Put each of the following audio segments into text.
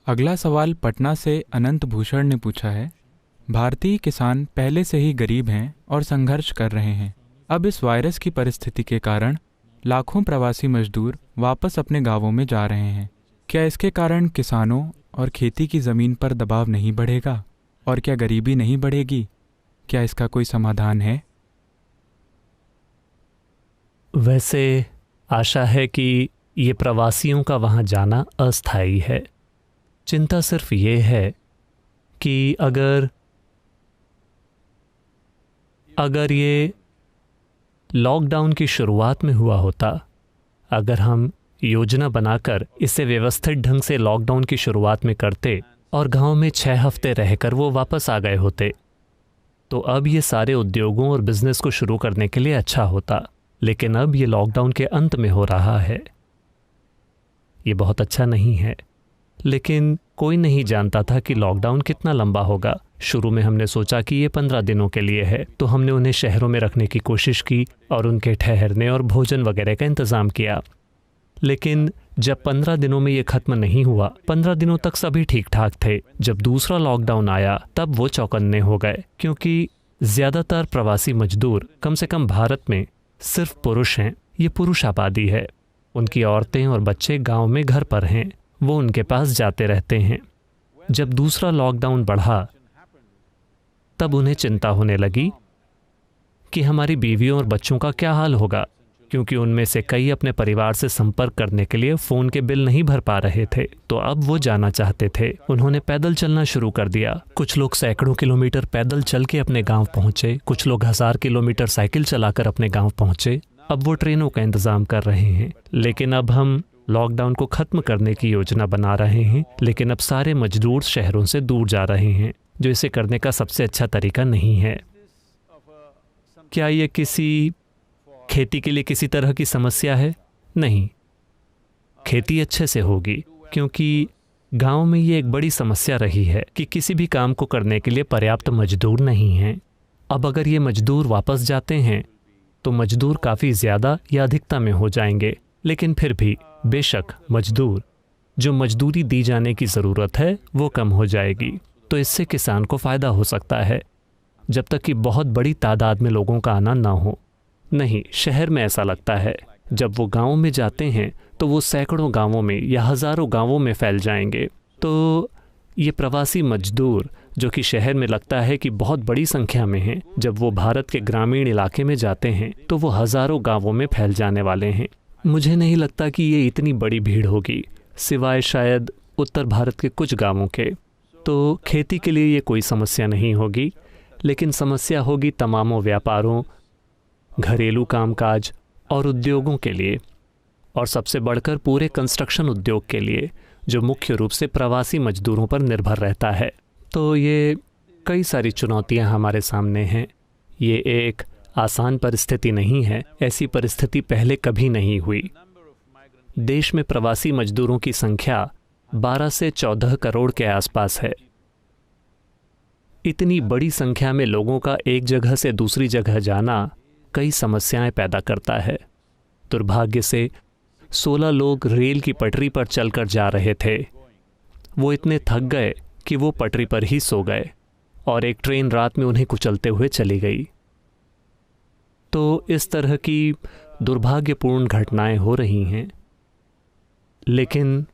अगला सवाल पटना से अनंत भूषण ने पूछा है। भारतीय किसान पहले से ही गरीब हैं और संघर्ष कर रहे हैं। अब इस वायरस की परिस्थिति के कारण लाखों प्रवासी मजदूर वापस अपने गांवों में जा रहे हैं। क्या इसके कारण किसानों और खेती की ज़मीन पर दबाव नहीं बढ़ेगा और क्या गरीबी नहीं बढ़ेगी? क्या इसका कोई समाधान है? वैसे आशा है कि ये प्रवासियों का वहाँ जाना अस्थायी है। चिंता सिर्फ ये है कि अगर ये लॉकडाउन की शुरुआत में हुआ होता, अगर हम योजना बनाकर इसे व्यवस्थित ढंग से लॉकडाउन की शुरुआत में करते और गांव में 6 हफ्ते रहकर वो वापस आ गए होते, तो अब ये सारे उद्योगों और बिजनेस को शुरू करने के लिए अच्छा होता। लेकिन अब ये लॉकडाउन के अंत में हो रहा है। ये बहुत अच्छा नहीं है, लेकिन कोई नहीं जानता था कि लॉकडाउन कितना लंबा होगा। शुरू में हमने सोचा कि ये 15 दिनों के लिए है, तो हमने उन्हें शहरों में रखने की कोशिश की और उनके ठहरने और भोजन वगैरह का इंतज़ाम किया। लेकिन जब 15 दिनों में ये ख़त्म नहीं हुआ, 15 दिनों तक सभी ठीक ठाक थे। जब दूसरा लॉकडाउन आया तब वो चौकन्ने हो गए, क्योंकि ज़्यादातर प्रवासी मजदूर, कम से कम भारत में, सिर्फ पुरुष हैं। ये पुरुष आबादी है। उनकी औरतें और बच्चे गांव में घर पर हैं, वो उनके पास जाते रहते हैं। जब दूसरा लॉकडाउन बढ़ा तब उन्हें चिंता होने लगी कि हमारी बीवियों और बच्चों का क्या हाल होगा, क्योंकि उनमें से कई अपने परिवार से संपर्क करने के लिए फ़ोन के बिल नहीं भर पा रहे थे। तो अब वो जाना चाहते थे। उन्होंने पैदल चलना शुरू कर दिया। कुछ लोग सैकड़ों किलोमीटर पैदल चल के अपने गांव पहुंचे, कुछ लोग 1000 किलोमीटर साइकिल चलाकर अपने गांव पहुंचे। अब वो ट्रेनों का इंतज़ाम कर रहे हैं। लेकिन अब हम लॉकडाउन को ख़त्म करने की योजना बना रहे हैं, लेकिन अब सारे मजदूर शहरों से दूर जा रहे हैं, जो इसे करने का सबसे अच्छा तरीका नहीं है। क्या ये किसी खेती के लिए किसी तरह की समस्या है? नहीं, खेती अच्छे से होगी, क्योंकि गांव में ये एक बड़ी समस्या रही है कि किसी भी काम को करने के लिए पर्याप्त मजदूर नहीं हैं। अब अगर ये मजदूर वापस जाते हैं तो मजदूर काफ़ी ज़्यादा या अधिकता में हो जाएंगे, लेकिन फिर भी बेशक जो मजदूरी दी जाने की ज़रूरत है वो कम हो जाएगी। तो इससे किसान को फ़ायदा हो सकता है, जब तक कि बहुत बड़ी तादाद में लोगों का आना ना हो। नहीं, शहर में ऐसा लगता है, जब वो गाँव में जाते हैं तो वो सैकड़ों गाँवों में या हज़ारों गाँवों में फैल जाएंगे। तो ये प्रवासी मजदूर, जो कि शहर में लगता है कि बहुत बड़ी संख्या में हैं, जब वो भारत के ग्रामीण इलाके में जाते हैं तो वो हज़ारों गाँवों में फैल जाने वाले हैं। मुझे नहीं लगता कि ये इतनी बड़ी भीड़ होगी, सिवाय शायद उत्तर भारत के कुछ गाँवों के। तो खेती के लिए ये कोई समस्या नहीं होगी, लेकिन समस्या होगी तमामों व्यापारों, घरेलू कामकाज और उद्योगों के लिए, और सबसे बढ़कर पूरे कंस्ट्रक्शन उद्योग के लिए, जो मुख्य रूप से प्रवासी मजदूरों पर निर्भर रहता है। तो ये कई सारी चुनौतियां हमारे सामने हैं। ये एक आसान परिस्थिति नहीं है। ऐसी परिस्थिति पहले कभी नहीं हुई। देश में प्रवासी मजदूरों की संख्या 12 से 14 करोड़ के आसपास है। इतनी बड़ी संख्या में लोगों का एक जगह से दूसरी जगह जाना कई समस्याएं पैदा करता है। दुर्भाग्य से 16 लोग रेल की पटरी पर चलकर जा रहे थे। वो इतने थक गए कि वो पटरी पर ही सो गए और एक ट्रेन रात में उन्हें कुचलते हुए चली गई। तो इस तरह की दुर्भाग्यपूर्ण घटनाएं हो रही हैं। लेकिन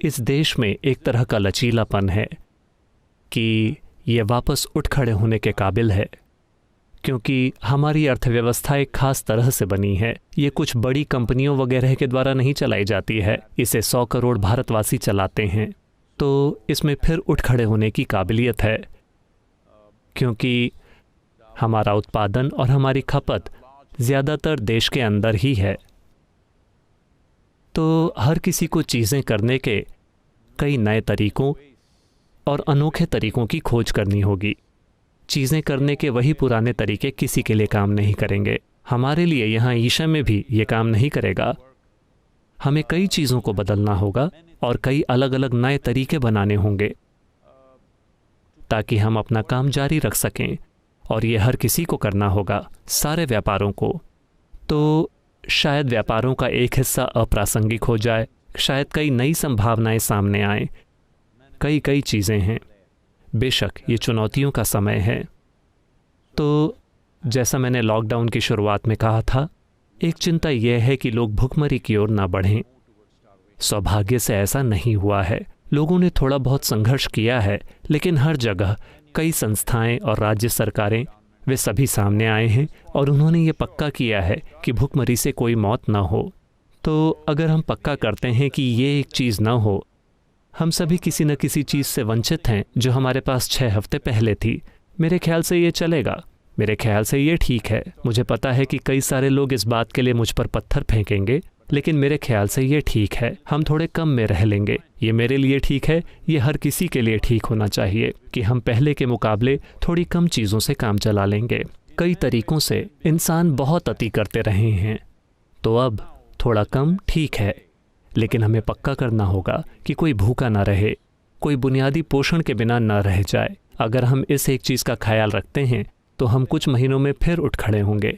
इस देश में एक तरह का लचीलापन है कि ये वापस उठ खड़े होने के काबिल है, क्योंकि हमारी अर्थव्यवस्था एक खास तरह से बनी है। ये कुछ बड़ी कंपनियों वगैरह के द्वारा नहीं चलाई जाती है। इसे 100 करोड़ भारतवासी चलाते हैं। तो इसमें फिर उठ खड़े होने की काबिलियत है, क्योंकि हमारा उत्पादन और हमारी खपत ज़्यादातर देश के अंदर ही है। तो हर किसी को चीज़ें करने के कई नए तरीकों और अनोखे तरीकों की खोज करनी होगी। चीज़ें करने के वही पुराने तरीके किसी के लिए काम नहीं करेंगे। हमारे लिए यहाँ ईशा में भी ये काम नहीं करेगा। हमें कई चीज़ों को बदलना होगा और कई अलग अलग नए तरीके बनाने होंगे ताकि हम अपना काम जारी रख सकें, और ये हर किसी को करना होगा, सारे व्यापारों को। तो शायद व्यापारों का एक हिस्सा अप्रासंगिक हो जाए शायद कई नई संभावनाएं सामने आएं, कई चीज़ें हैं। बेशक ये चुनौतियों का समय है। तो जैसा मैंने लॉकडाउन की शुरुआत में कहा था, एक चिंता यह है कि लोग भुखमरी की ओर ना बढ़ें। सौभाग्य से ऐसा नहीं हुआ है। लोगों ने थोड़ा बहुत संघर्ष किया है, लेकिन हर जगह कई संस्थाएं और राज्य सरकारें, वे सभी सामने आए हैं और उन्होंने ये पक्का किया है कि भुखमरी से कोई मौत ना हो। तो अगर हम पक्का करते हैं कि ये एक चीज़ ना हो, हम सभी किसी न किसी चीज़ से वंचित हैं जो हमारे पास 6 हफ्ते पहले थी। मेरे ख्याल से ये चलेगा, मेरे ख्याल से ये ठीक है। मुझे पता है कि कई सारे लोग इस बात के लिए मुझ पर पत्थर फेंकेंगे, लेकिन मेरे ख्याल से ये ठीक है। हम थोड़े कम में रह लेंगे। ये मेरे लिए ठीक है, ये हर किसी के लिए ठीक होना चाहिए कि हम पहले के मुकाबले थोड़ी कम चीज़ों से काम चला लेंगे। कई तरीकों से इंसान बहुत अति करते रहे हैं, तो अब थोड़ा कम ठीक है, लेकिन हमें पक्का करना होगा कि कोई भूखा ना रहे, कोई बुनियादी पोषण के बिना ना रह जाए। अगर हम इस एक चीज़ का ख्याल रखते हैं तो हम कुछ महीनों में फिर उठ खड़े होंगे।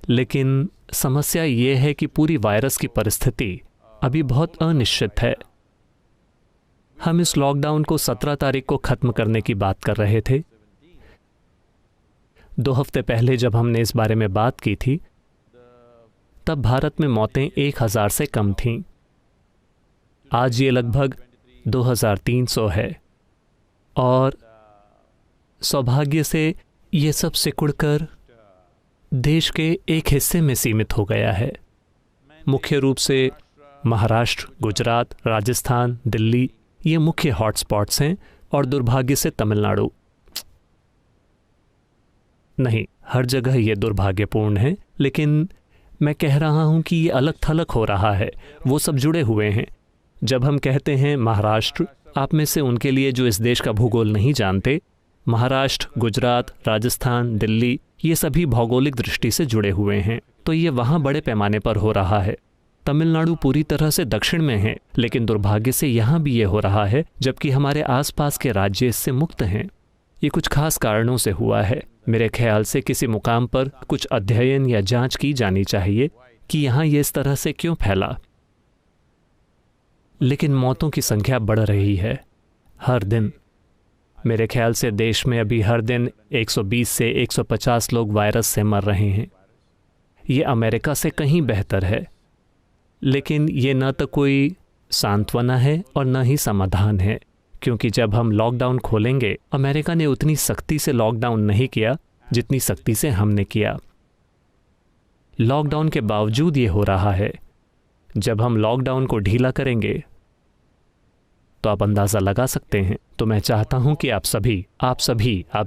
लेकिन समस्या ये है कि पूरी वायरस की परिस्थिति अभी बहुत अनिश्चित है। हम इस लॉकडाउन को 17 तारीख को ख़त्म करने की बात कर रहे थे। 2 हफ्ते पहले जब हमने इस बारे में बात की थी, तब भारत में मौतें 1000 से कम थीं। आज ये लगभग 2300 है और सौभाग्य से ये सब सिकुड़कर देश के एक हिस्से में सीमित हो गया है। मुख्य रूप से महाराष्ट्र, गुजरात, राजस्थान, दिल्ली ये मुख्य हॉटस्पॉट्स हैं और दुर्भाग्य से तमिलनाडु। नहीं, हर जगह ये दुर्भाग्यपूर्ण है, लेकिन मैं कह रहा हूं कि ये अलग थलग हो रहा है। वो सब जुड़े हुए हैं। जब हम कहते हैं महाराष्ट्र, आप में से उनके लिए जो इस देश का भूगोल नहीं जानते, महाराष्ट्र, गुजरात, राजस्थान, दिल्ली ये सभी भौगोलिक दृष्टि से जुड़े हुए हैं, तो ये वहाँ बड़े पैमाने पर हो रहा है। तमिलनाडु पूरी तरह से दक्षिण में है, लेकिन दुर्भाग्य से यहाँ भी ये हो रहा है, जबकि हमारे आसपास के राज्य इससे मुक्त हैं। ये कुछ खास कारणों से हुआ है। मेरे ख्याल से किसी मुकाम पर कुछ अध्ययन या जांच की जानी चाहिए कि यहाँ ये इस तरह से क्यों फैला। लेकिन मौतों की संख्या बढ़ रही है हर दिन। मेरे ख्याल से देश में अभी हर दिन 120 से 150 लोग वायरस से मर रहे हैं। ये अमेरिका से कहीं बेहतर है, लेकिन ये न तो कोई सांत्वना है और न ही समाधान है, क्योंकि जब हम लॉकडाउन खोलेंगे, अमेरिका ने उतनी सख्ती से लॉकडाउन नहीं किया जितनी सख्ती से हमने किया। लॉकडाउन के बावजूद ये हो रहा है। जब हम लॉकडाउन को ढीला करेंगे तो आप अंदाज़ा लगा सकते हैं। तो मैं चाहता हूं कि आप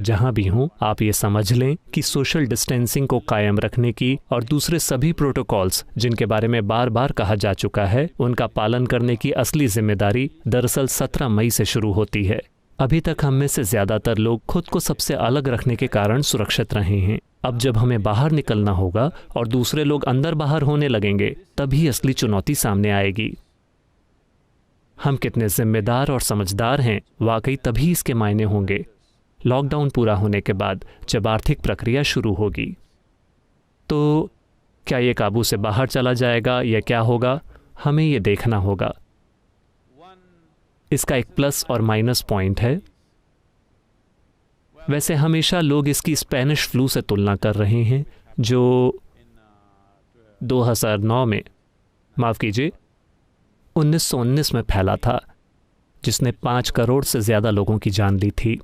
जहां भी हों, आप ये समझ लें कि सोशल डिस्टेंसिंग को कायम रखने की और दूसरे सभी प्रोटोकॉल्स जिनके बारे में बार बार कहा जा चुका है, उनका पालन करने की असली जिम्मेदारी दरअसल 17 मई से शुरू होती है। अभी तक हम में से ज़्यादातर लोग खुद को सबसे अलग रखने के कारण सुरक्षित रहे हैं। अब जब हमें बाहर निकलना होगा और दूसरे लोग अंदर बाहर होने लगेंगे, तभी असली चुनौती सामने आएगी। हम कितने जिम्मेदार और समझदार हैं, वाकई तभी इसके मायने होंगे लॉकडाउन पूरा होने के बाद, जब आर्थिक प्रक्रिया शुरू होगी। तो क्या ये काबू से बाहर चला जाएगा या क्या होगा, हमें ये देखना होगा। इसका एक प्लस और माइनस पॉइंट है। वैसे हमेशा लोग इसकी स्पेनिश फ्लू से तुलना कर रहे हैं, जो 1919 में फैला था, जिसने 5 करोड़ से ज़्यादा लोगों की जान ली थी।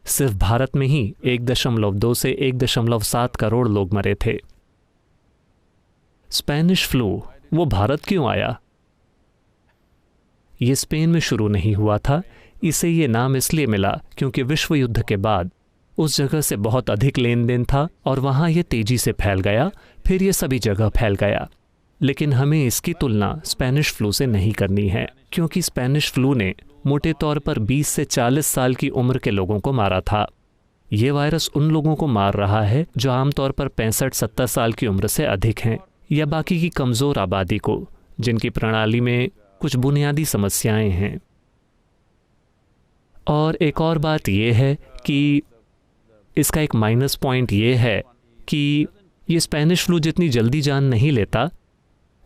सिर्फ भारत में ही 1.2 से 1.7 करोड़ लोग मरे थे। स्पेनिश फ्लू वो भारत क्यों आया? ये स्पेन में शुरू नहीं हुआ था। इसे ये नाम इसलिए मिला क्योंकि विश्व युद्ध के बाद उस जगह से बहुत अधिक लेन देन था और वहाँ ये तेजी से फैल गया, फिर ये सभी जगह फैल गया। लेकिन हमें इसकी तुलना स्पेनिश फ्लू से नहीं करनी है, क्योंकि स्पेनिश फ्लू ने मोटे तौर पर 20 से 40 साल की उम्र के लोगों को मारा था। ये वायरस उन लोगों को मार रहा है जो आमतौर पर 65-70 साल की उम्र से अधिक हैं, या बाकी की कमज़ोर आबादी को, जिनकी प्रणाली में कुछ बुनियादी समस्याएं हैं। और एक और बात यह है कि इसका एक माइनस पॉइंट ये है कि ये स्पेनिश फ्लू जितनी जल्दी जान नहीं लेता,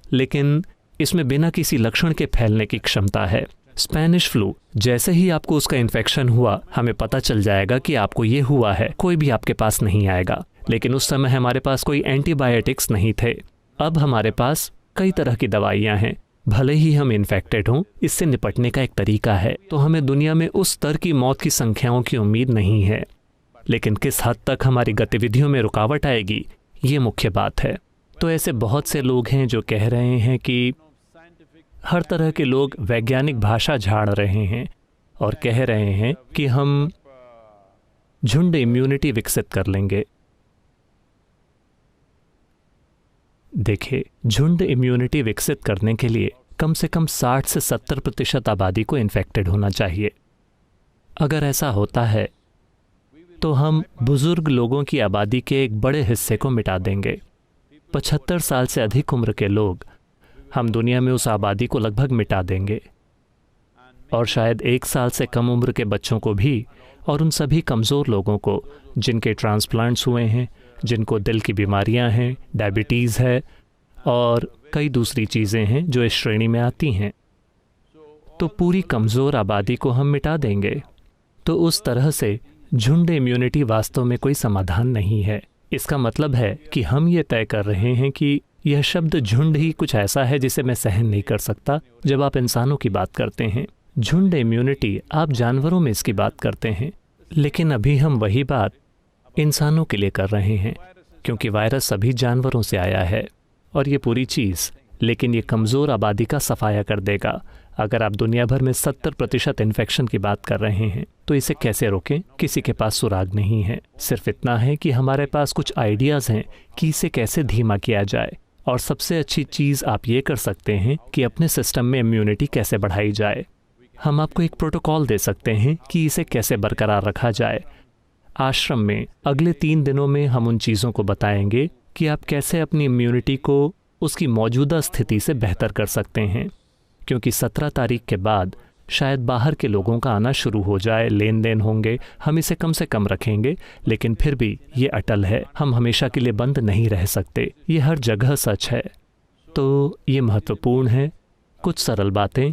लेकिन इसमें बिना किसी लक्षण के फैलने की क्षमता है। स्पेनिश फ्लू, जैसे ही आपको उसका इन्फेक्शन हुआ, हमें पता चल जाएगा कि आपको ये हुआ है, कोई भी आपके पास नहीं आएगा। लेकिन उस समय हमारे पास कोई एंटीबायोटिक्स नहीं थे। अब हमारे पास कई तरह की दवाइयाँ हैं। भले ही हम इन्फेक्टेड हों, इससे निपटने का एक तरीका है। तो हमें दुनिया में उस स्तर की मौत की संख्याओं की उम्मीद नहीं है, लेकिन किस हद तक हमारी गतिविधियों में रुकावट आएगी, ये मुख्य बात है। तो ऐसे बहुत से लोग हैं जो कह रहे हैं कि हर तरह के लोग वैज्ञानिक भाषा झाड़ रहे हैं और कह रहे हैं कि हम झुंड इम्यूनिटी विकसित कर लेंगे। देखिए, झुंड इम्यूनिटी विकसित करने के लिए कम से कम 60 से 70% आबादी को इन्फेक्टेड होना चाहिए। अगर ऐसा होता है तो हम बुजुर्ग लोगों की आबादी के एक बड़े हिस्से को मिटा देंगे। 75 साल से अधिक उम्र के लोग, हम दुनिया में उस आबादी को लगभग मिटा देंगे। और शायद 1 साल से कम उम्र के बच्चों को भी, और उन सभी कमज़ोर लोगों को जिनके ट्रांसप्लांट्स हुए हैं, जिनको दिल की बीमारियां हैं, डायबिटीज़ है और कई दूसरी चीज़ें हैं जो इस श्रेणी में आती हैं। तो पूरी कमज़ोर आबादी को हम मिटा देंगे। तो उस तरह से झुंड इम्यूनिटी वास्तव में कोई समाधान नहीं है। इसका मतलब है कि हम ये तय कर रहे हैं कि यह शब्द झुंड ही कुछ ऐसा है जिसे मैं सहन नहीं कर सकता जब आप इंसानों की बात करते हैं। झुंड इम्यूनिटी, आप जानवरों में इसकी बात करते हैं, लेकिन अभी हम वही बात इंसानों के लिए कर रहे हैं, क्योंकि वायरस सभी जानवरों से आया है। और ये पूरी चीज़, लेकिन ये कमज़ोर आबादी का सफाया कर देगा। अगर आप दुनिया भर में 70% इन्फेक्शन की बात कर रहे हैं, तो इसे कैसे रोकें? किसी के पास सुराग नहीं है। सिर्फ इतना है कि हमारे पास कुछ आइडियाज़ हैं कि इसे कैसे धीमा किया जाए। और सबसे अच्छी चीज़ आप ये कर सकते हैं कि अपने सिस्टम में इम्यूनिटी कैसे बढ़ाई जाए। हम आपको एक प्रोटोकॉल दे सकते हैं कि इसे कैसे बरकरार रखा जाए। आश्रम में अगले 3 दिनों में हम उन चीज़ों को बताएंगे कि आप कैसे अपनी इम्यूनिटी को उसकी मौजूदा स्थिति से बेहतर कर सकते हैं, क्योंकि 17 तारीख के बाद शायद बाहर के लोगों का आना शुरू हो जाए, लेन देन होंगे। हम इसे कम से कम रखेंगे, लेकिन फिर भी ये अटल है। हम हमेशा के लिए बंद नहीं रह सकते। ये हर जगह सच है। तो ये महत्वपूर्ण है। कुछ सरल बातें।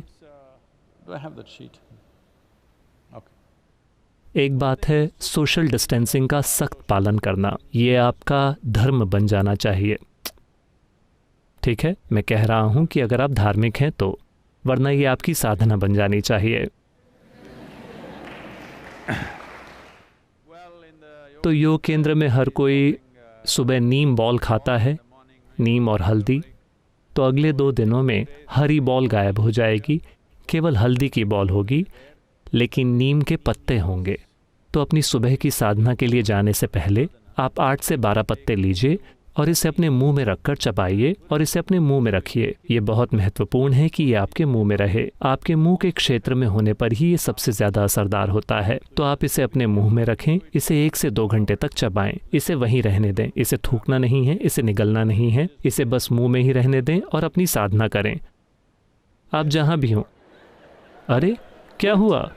एक बात है सोशल डिस्टेंसिंग का सख्त पालन करना। ये आपका धर्म बन जाना चाहिए। ठीक है, मैं कह रहा हूं कि अगर आप धार्मिक हैं तो, वरना ये आपकी साधना बन जानी चाहिए। तो योग केंद्र में हर कोई सुबह नीम बॉल खाता है, नीम और हल्दी। तो अगले 2 दिनों में हरी बॉल गायब हो जाएगी, केवल हल्दी की बॉल होगी, लेकिन नीम के पत्ते होंगे। तो अपनी सुबह की साधना के लिए जाने से पहले आप 8 से 12 पत्ते लीजिए और इसे अपने मुंह में रखकर चबाइए और इसे अपने मुंह में रखिए। ये बहुत महत्वपूर्ण है कि ये आपके मुंह में रहे। आपके मुंह के क्षेत्र में होने पर ही ये सबसे ज़्यादा असरदार होता है। तो आप इसे अपने मुंह में रखें, इसे 1 से 2 घंटे तक चबाएं, इसे वहीं रहने दें। इसे थूकना नहीं है, इसे निगलना नहीं है, इसे बस मुंह में ही रहने दें और अपनी साधना करें, आप जहाँ भी हों। अरे क्या हुआ?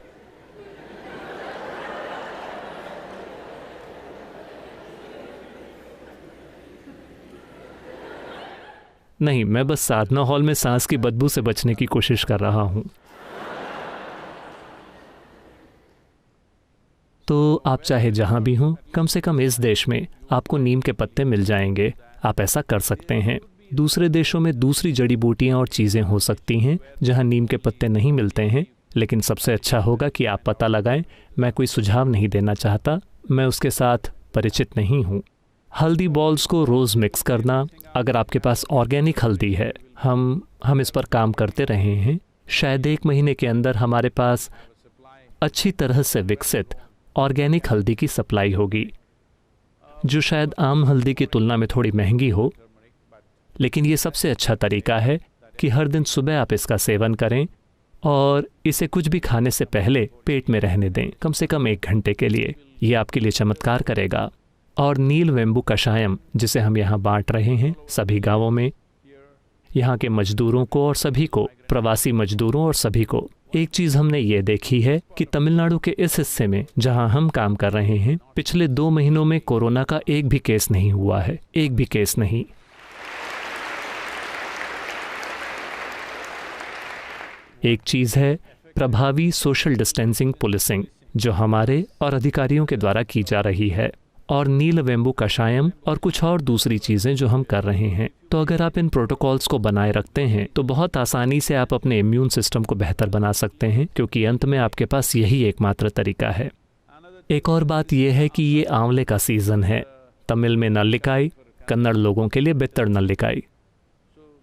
नहीं, मैं बस साधना हॉल में सांस की बदबू से बचने की कोशिश कर रहा हूं। तो आप चाहे जहां भी हों, कम से कम इस देश में आपको नीम के पत्ते मिल जाएंगे। आप ऐसा कर सकते हैं। दूसरे देशों में दूसरी जड़ी बूटियां और चीज़ें हो सकती हैं जहां नीम के पत्ते नहीं मिलते हैं, लेकिन सबसे अच्छा होगा कि आप पता लगाएं। मैं कोई सुझाव नहीं देना चाहता, मैं उसके साथ परिचित नहीं हूँ। हल्दी बॉल्स को रोज़ मिक्स करना, अगर आपके पास ऑर्गेनिक हल्दी है, हम इस पर काम करते रहे हैं। शायद 1 महीने के अंदर हमारे पास अच्छी तरह से विकसित ऑर्गेनिक हल्दी की सप्लाई होगी, जो शायद आम हल्दी की तुलना में थोड़ी महंगी हो, लेकिन ये सबसे अच्छा तरीका है कि हर दिन सुबह आप इसका सेवन करें और इसे कुछ भी खाने से पहले पेट में रहने दें, कम से कम 1 घंटे के लिए। ये आपके लिए चमत्कार करेगा। और नील वेम्बू कषायम, जिसे हम यहाँ बांट रहे हैं सभी गांवों में, यहाँ के मजदूरों को और सभी को, प्रवासी मजदूरों और सभी को। एक चीज़ हमने ये देखी है कि तमिलनाडु के इस हिस्से में जहाँ हम काम कर रहे हैं, पिछले 2 महीनों में कोरोना का एक भी केस नहीं हुआ है, एक भी केस नहीं। एक चीज़ है प्रभावी सोशल डिस्टेंसिंग पुलिसिंग, जो हमारे और अधिकारियों के द्वारा की जा रही है, और नीलवेंबु कषायम और कुछ और दूसरी चीज़ें जो हम कर रहे हैं। तो अगर आप इन प्रोटोकॉल्स को बनाए रखते हैं तो बहुत आसानी से आप अपने इम्यून सिस्टम को बेहतर बना सकते हैं, क्योंकि अंत में आपके पास यही एकमात्र तरीका है। एक और बात यह है कि ये आंवले का सीज़न है। तमिल में नल्लिकाई, कन्नड़ लोगों के लिए बित्तर नल्लिकाई।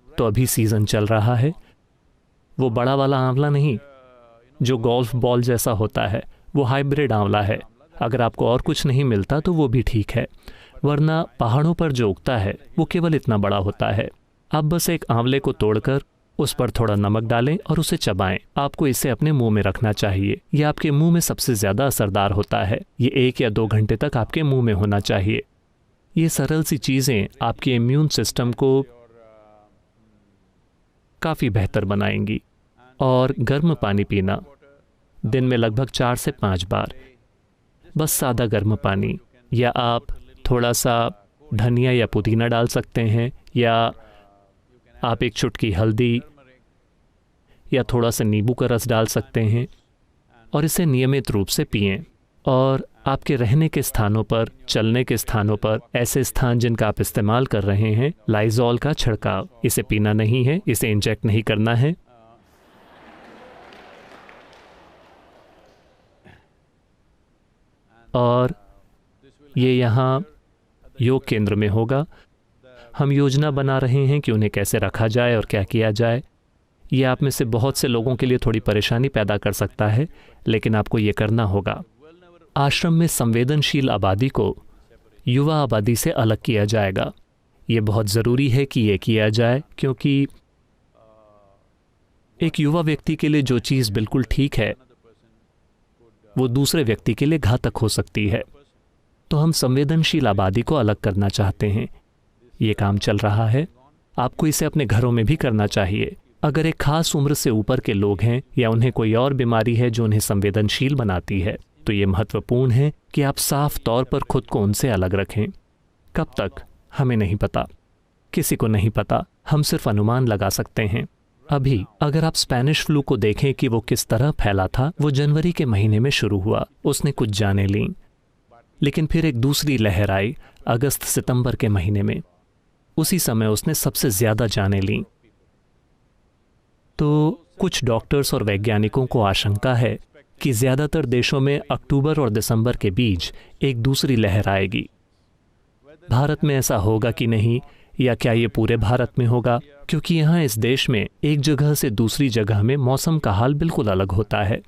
तो अभी सीज़न चल रहा है। वो बड़ा वाला आंवला नहीं जो गोल्फ बॉल जैसा होता है, वो हाइब्रिड आंवला है। अगर आपको और कुछ नहीं मिलता तो वो भी ठीक है, वरना पहाड़ों पर जो उगता है वो केवल इतना बड़ा होता है। आप बस एक आंवले को तोड़कर उस पर थोड़ा नमक डालें और उसे चबाएं। आपको इसे अपने मुंह में रखना चाहिए। ये आपके मुंह में सबसे ज़्यादा असरदार होता है। ये 1 या 2 घंटे तक आपके मुंह में होना चाहिए। ये सरल सी चीज़ें आपके इम्यून सिस्टम को काफ़ी बेहतर बनाएंगी। और गर्म पानी पीना, दिन में लगभग 4 से 5 बार, बस सादा गर्म पानी, या आप थोड़ा सा धनिया या पुदीना डाल सकते हैं, या आप एक चुटकी हल्दी या थोड़ा सा नींबू का रस डाल सकते हैं, और इसे नियमित रूप से पिएं। और आपके रहने के स्थानों पर, चलने के स्थानों पर, ऐसे स्थान जिनका आप इस्तेमाल कर रहे हैं, लाइजॉल का छिड़काव। इसे पीना नहीं है, इसे इंजेक्ट नहीं करना है। और ये यहाँ योग केंद्र में होगा। हम योजना बना रहे हैं कि उन्हें कैसे रखा जाए और क्या किया जाए। ये आप में से बहुत से लोगों के लिए थोड़ी परेशानी पैदा कर सकता है, लेकिन आपको ये करना होगा। आश्रम में संवेदनशील आबादी को युवा आबादी से अलग किया जाएगा। ये बहुत ज़रूरी है कि ये किया जाए, क्योंकि एक युवा व्यक्ति के लिए जो चीज़ बिल्कुल ठीक है वो दूसरे व्यक्ति के लिए घातक हो सकती है। तो हम संवेदनशील आबादी को अलग करना चाहते हैं। ये काम चल रहा है। आपको इसे अपने घरों में भी करना चाहिए। अगर एक खास उम्र से ऊपर के लोग हैं या उन्हें कोई और बीमारी है जो उन्हें संवेदनशील बनाती है, तो ये महत्वपूर्ण है कि आप साफ तौर पर खुद को उनसे अलग रखें। कब तक, हमें नहीं पता, किसी को नहीं पता। हम सिर्फ अनुमान लगा सकते हैं। अभी अगर आप स्पेनिश फ्लू को देखें कि वो किस तरह फैला था, वो जनवरी के महीने में शुरू हुआ। उसने कुछ जानें लीं, लेकिन फिर एक दूसरी लहर आई अगस्त सितंबर के महीने में। उसी समय उसने सबसे ज़्यादा जानें लीं। तो कुछ डॉक्टर्स और वैज्ञानिकों को आशंका है कि ज़्यादातर देशों में अक्टूबर और दिसंबर के बीच एक दूसरी लहर आएगी। भारत में ऐसा होगा कि नहीं, या क्या ये पूरे भारत में होगा, क्योंकि यहाँ इस देश में एक जगह से दूसरी जगह में मौसम का हाल बिल्कुल अलग होता है।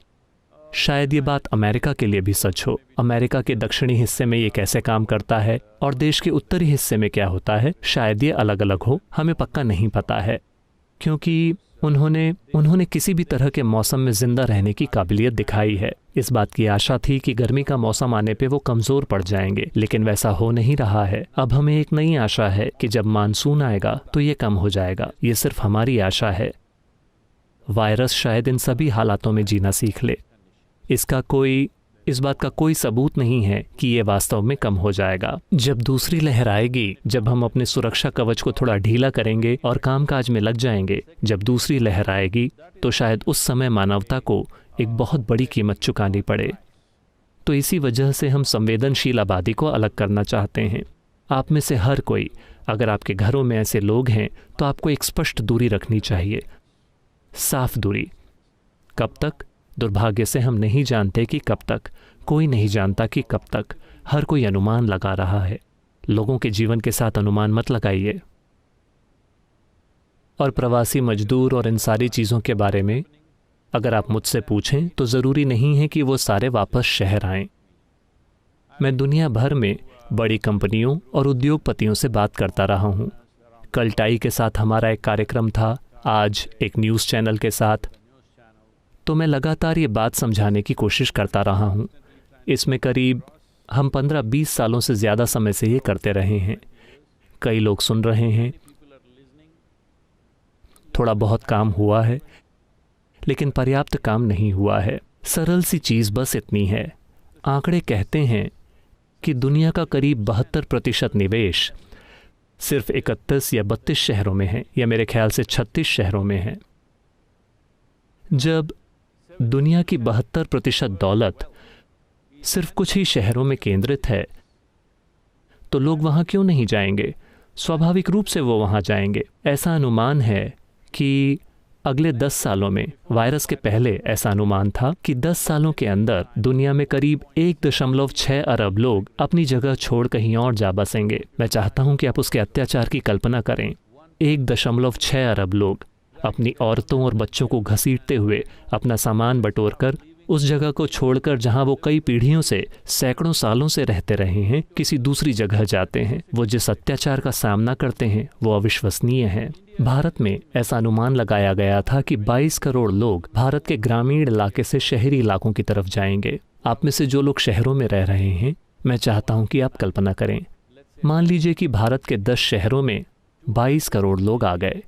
शायद ये बात अमेरिका के लिए भी सच हो। अमेरिका के दक्षिणी हिस्से में ये कैसे काम करता है और देश के उत्तरी हिस्से में क्या होता है, शायद ये अलग अलग हो। हमें पक्का नहीं पता है, क्योंकि उन्होंने किसी भी तरह के मौसम में जिंदा रहने की काबिलियत दिखाई है। इस बात की आशा थी कि गर्मी का मौसम आने पे वो कमज़ोर पड़ जाएंगे, लेकिन वैसा हो नहीं रहा है। अब हमें एक नई आशा है कि जब मानसून आएगा तो ये कम हो जाएगा। ये सिर्फ हमारी आशा है। वायरस शायद इन सभी हालातों में जीना सीख ले। इस बात का कोई सबूत नहीं है कि ये वास्तव में कम हो जाएगा। जब दूसरी लहर आएगी, जब हम अपने सुरक्षा कवच को थोड़ा ढीला करेंगे और कामकाज में लग जाएंगे, जब दूसरी लहर आएगी, तो शायद उस समय मानवता को एक बहुत बड़ी कीमत चुकानी पड़े। तो इसी वजह से हम संवेदनशील आबादी को अलग करना चाहते हैं। आप में से हर कोई, अगर आपके घरों में ऐसे लोग हैं, तो आपको एक स्पष्ट दूरी रखनी चाहिए, साफ दूरी। कब तक? दुर्भाग्य से हम नहीं जानते कि कब तक। कोई नहीं जानता कि कब तक। हर कोई अनुमान लगा रहा है। लोगों के जीवन के साथ अनुमान मत लगाइए। और प्रवासी मजदूर और इन सारी चीज़ों के बारे में अगर आप मुझसे पूछें तो ज़रूरी नहीं है कि वो सारे वापस शहर आएं। मैं दुनिया भर में बड़ी कंपनियों और उद्योगपतियों से बात करता रहा हूँ। कल टाई के साथ हमारा एक कार्यक्रम था, आज एक न्यूज़ चैनल के साथ। तो मैं लगातार ये बात समझाने की कोशिश करता रहा हूँ। इसमें करीब हम 15-20 सालों से ज़्यादा समय से ये करते रहे हैं। कई लोग सुन रहे हैं। थोड़ा बहुत काम हुआ है, लेकिन पर्याप्त काम नहीं हुआ है। सरल सी चीज़ बस इतनी है। आंकड़े कहते हैं कि दुनिया का करीब 72% निवेश सिर्फ 31 या 32 शहरों में है, या मेरे ख्याल से 36 शहरों में है। जब दुनिया की 72% दौलत सिर्फ कुछ ही शहरों में केंद्रित है, तो लोग वहाँ क्यों नहीं जाएंगे? स्वाभाविक रूप से वो वहाँ जाएंगे। ऐसा अनुमान है कि अगले 10 सालों में, वायरस के पहले ऐसा अनुमान था कि 10 सालों के अंदर दुनिया में करीब 1.6 अरब लोग अपनी जगह छोड़ कहीं और जा बसेंगे। मैं चाहता हूं कि आप उसके अत्याचार की कल्पना करें। 1.6 अरब लोग अपनी औरतों और बच्चों को घसीटते हुए, अपना सामान बटोरकर उस जगह को छोड़कर जहां वो कई पीढ़ियों से, सैकड़ों सालों से रहते रहे हैं, किसी दूसरी जगह जाते हैं। वो जिस अत्याचार का सामना करते हैं वो अविश्वसनीय है। भारत में ऐसा अनुमान लगाया गया था कि 22 करोड़ लोग भारत के ग्रामीण इलाके से शहरी इलाकों की तरफ जाएंगे। आप में से जो लोग शहरों में रह रहे हैं, मैं चाहता हूं कि आप कल्पना करें। मान लीजिए कि भारत के 10 शहरों में 22 करोड़ लोग आ गए।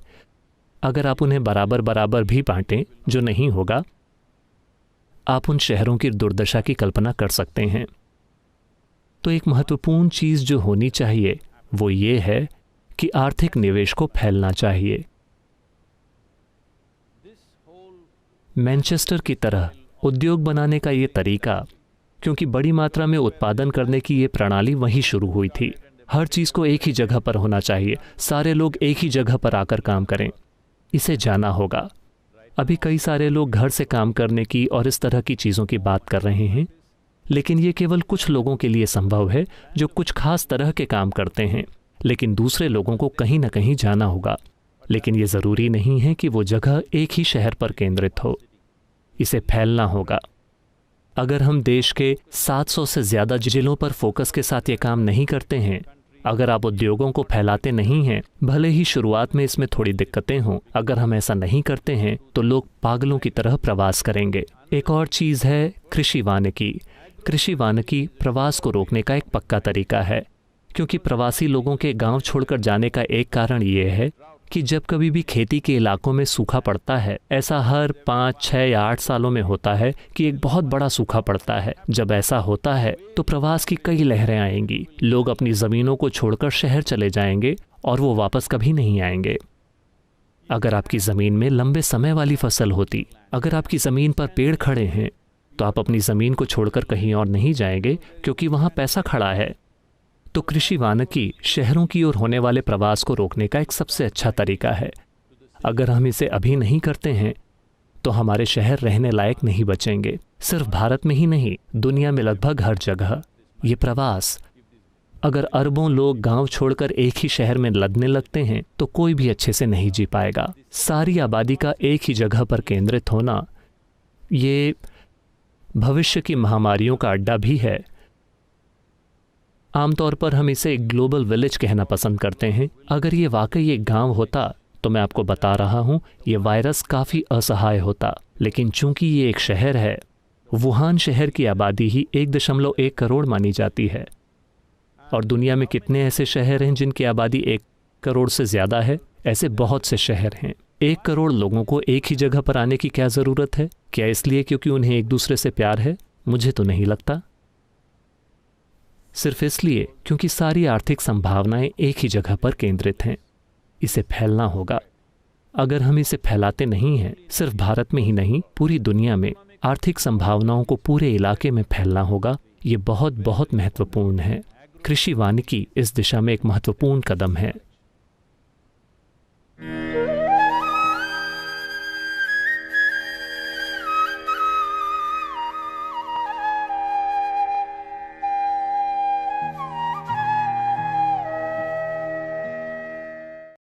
अगर आप उन्हें बराबर बराबर भी बांटें, जो नहीं होगा, आप उन शहरों की दुर्दशा की कल्पना कर सकते हैं। तो एक महत्वपूर्ण चीज जो होनी चाहिए वो ये है कि आर्थिक निवेश को फैलना चाहिए। मैनचेस्टर की तरह उद्योग बनाने का ये तरीका, क्योंकि बड़ी मात्रा में उत्पादन करने की ये प्रणाली वहीं शुरू हुई थी। हर चीज को एक ही जगह पर होना चाहिए, सारे लोग एक ही जगह पर आकर काम करें। इसे जाना होगा। अभी कई सारे लोग घर से काम करने की और इस तरह की चीज़ों की बात कर रहे हैं, लेकिन ये केवल कुछ लोगों के लिए संभव है जो कुछ खास तरह के काम करते हैं। लेकिन दूसरे लोगों को कहीं ना कहीं जाना होगा। लेकिन ये ज़रूरी नहीं है कि वो जगह एक ही शहर पर केंद्रित हो। इसे फैलना होगा। अगर हम देश के 700 से ज़्यादा जिलों पर फोकस के साथ ये काम नहीं करते हैं, अगर आप उद्योगों को फैलाते नहीं हैं, भले ही शुरुआत में इसमें थोड़ी दिक्कतें हों, अगर हम ऐसा नहीं करते हैं तो लोग पागलों की तरह प्रवास करेंगे। एक और चीज़ है कृषि वानिकी। कृषि वानिकी प्रवास को रोकने का एक पक्का तरीका है, क्योंकि प्रवासी लोगों के गांव छोड़कर जाने का एक कारण ये है कि जब कभी भी खेती के इलाकों में सूखा पड़ता है, ऐसा हर 5, 6 या 8 सालों में होता है कि एक बहुत बड़ा सूखा पड़ता है। जब ऐसा होता है तो प्रवास की कई लहरें आएंगी। लोग अपनी ज़मीनों को छोड़कर शहर चले जाएंगे और वो वापस कभी नहीं आएंगे। अगर आपकी ज़मीन में लंबे समय वाली फसल होती, अगर आपकी ज़मीन पर पेड़ खड़े हैं, तो आप अपनी ज़मीन को छोड़कर कहीं और नहीं जाएंगे, क्योंकि वहाँ पैसा खड़ा है। तो कृषि वानिकी शहरों की ओर होने वाले प्रवास को रोकने का एक सबसे अच्छा तरीका है। अगर हम इसे अभी नहीं करते हैं तो हमारे शहर रहने लायक नहीं बचेंगे। सिर्फ भारत में ही नहीं, दुनिया में लगभग हर जगह ये प्रवास, अगर अरबों लोग गांव छोड़कर एक ही शहर में लदने लगते हैं तो कोई भी अच्छे से नहीं जी पाएगा। सारी आबादी का एक ही जगह पर केंद्रित होना ये भविष्य की महामारियों का अड्डा भी है। आमतौर पर हम इसे एक ग्लोबल विलेज कहना पसंद करते हैं। अगर ये वाकई एक गांव होता तो मैं आपको बता रहा हूं, ये वायरस काफ़ी असहाय होता। लेकिन चूंकि ये एक शहर है, वुहान शहर की आबादी ही 1.1 करोड़ मानी जाती है। और दुनिया में कितने ऐसे शहर हैं जिनकी आबादी 1 करोड़ से ज़्यादा है? ऐसे बहुत से शहर हैं। 1 करोड़ लोगों को एक ही जगह पर आने की क्या ज़रूरत है? क्या इसलिए क्योंकि उन्हें एक दूसरे से प्यार है? मुझे तो नहीं लगता। सिर्फ इसलिए क्योंकि सारी आर्थिक संभावनाएं एक ही जगह पर केंद्रित हैं। इसे फैलना होगा। अगर हम इसे फैलाते नहीं हैं, सिर्फ भारत में ही नहीं, पूरी दुनिया में आर्थिक संभावनाओं को पूरे इलाके में फैलना होगा। ये बहुत बहुत महत्वपूर्ण है। कृषि वानिकी इस दिशा में एक महत्वपूर्ण कदम है।